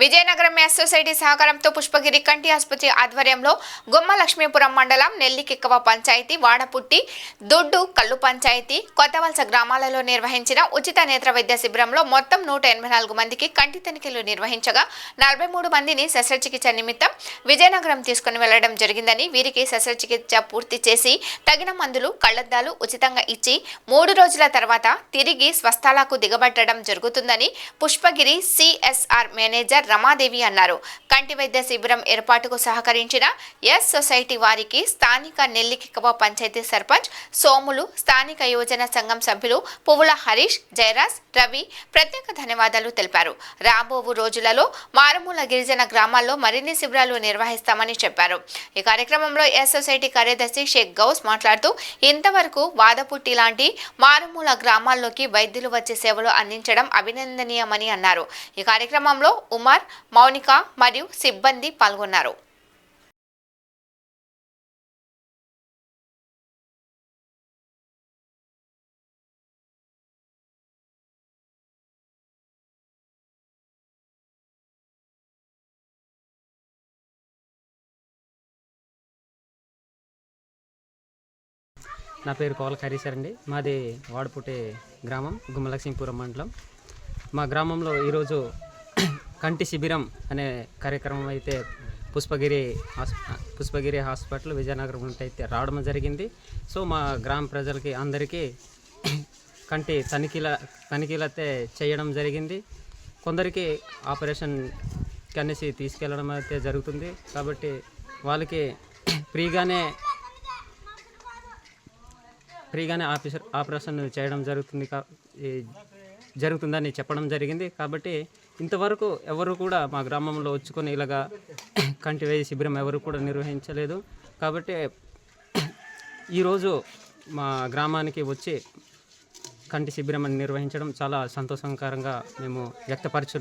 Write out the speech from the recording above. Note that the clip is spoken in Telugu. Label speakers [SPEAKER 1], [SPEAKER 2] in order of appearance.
[SPEAKER 1] విజయనగరం ఎస్ సొసైటీ సహకారంతో పుష్పగిరి కంటి ఆసుపత్రి ఆధ్వర్యంలో గుమ్మ లక్ష్మీపురం మండలం నెల్లికిక్కవ పంచాయతీ వాడపుట్టి దొడ్డు కల్లు పంచాయతీ కొత్తవలస గ్రామాలలో నిర్వహించిన ఉచిత నేత్ర వైద్య శిబిరంలో మొత్తం 184 మందికి కంటి తనిఖీలు నిర్వహించగా 43 మందిని శస్త్రచికిత్స నిమిత్తం విజయనగరం తీసుకుని వెళ్లడం జరిగిందని, వీరికి శస్త్రచికిత్స పూర్తి చేసి తగిన మందులు కళ్లద్దాలు ఉచితంగా ఇచ్చి 3 రోజుల తర్వాత తిరిగి స్వస్థలాలకు దిగబట్టడం జరుగుతుందని పుష్పగిరి సిఎస్ఆర్ మేనేజర్ రమాదేవి అన్నారు. కంటి వైద్య శిబిరం ఏర్పాటుకు సహకరించిన ఎస్ సొసైటీ వారికి స్థానిక నెల్లికిక్కవ పంచాయతీ సర్పంచ్ సోములు, స్థానిక యువజన సంఘం సభ్యులు పువ్వుల హరీష్, జయరాజ్, రవి ప్రత్యేక ధన్యవాదాలు తెలిపారు. రాబోవు రోజులలో మారుమూల గిరిజన గ్రామాల్లో మరిన్ని శిబిరాలు నిర్వహిస్తామని చెప్పారు. ఈ కార్యక్రమంలో ఎస్ సొసైటీ కార్యదర్శి షేక్ గౌస్ మాట్లాడుతూ ఇంతవరకు వాదపుట్టి లాంటి మారుమూల గ్రామాల్లోకి వైద్యులు వచ్చే సేవలు అందించడం అభినందనీయమని అన్నారు. ఈ కార్యక్రమంలో ఉమర్, మౌనిక మరియు సిబ్బంది పాల్గొన్నారు.
[SPEAKER 2] నా పేరు కోల హరీశ్వర్ అండి. మాది వాడపుట్టి గ్రామం, గుమ్మలక్ష్మీపురం మండలం. మా గ్రామంలో ఈరోజు కంటి శిబిరం అనే కార్యక్రమం అయితే పుష్పగిరి హాస్పిటల్ విజయనగరం నుండి అయితే రావడం జరిగింది. సో మా గ్రామ ప్రజలకి అందరికీ కంటి తనిఖీలైతే చేయడం జరిగింది. కొందరికి ఆపరేషన్ కనేసి తీసుకెళ్ళడం అయితే జరుగుతుంది. కాబట్టి వాళ్ళకి ఫ్రీగానే ఆపరేషన్ చేయడం జరుగుతుందని చెప్పడం జరిగింది. కాబట్టి ఇంతవరకు ఎవరు కూడా మా గ్రామంలో వచ్చుకొని ఇలాగా కంటి వైద్య శిబిరం ఎవరు కూడా నిర్వహించలేదు. కాబట్టి ఈరోజు మా గ్రామానికి వచ్చి కంటి శిబిరం నిర్వహించడం చాలా సంతోషకరంగా మేము వ్యక్తపరిచి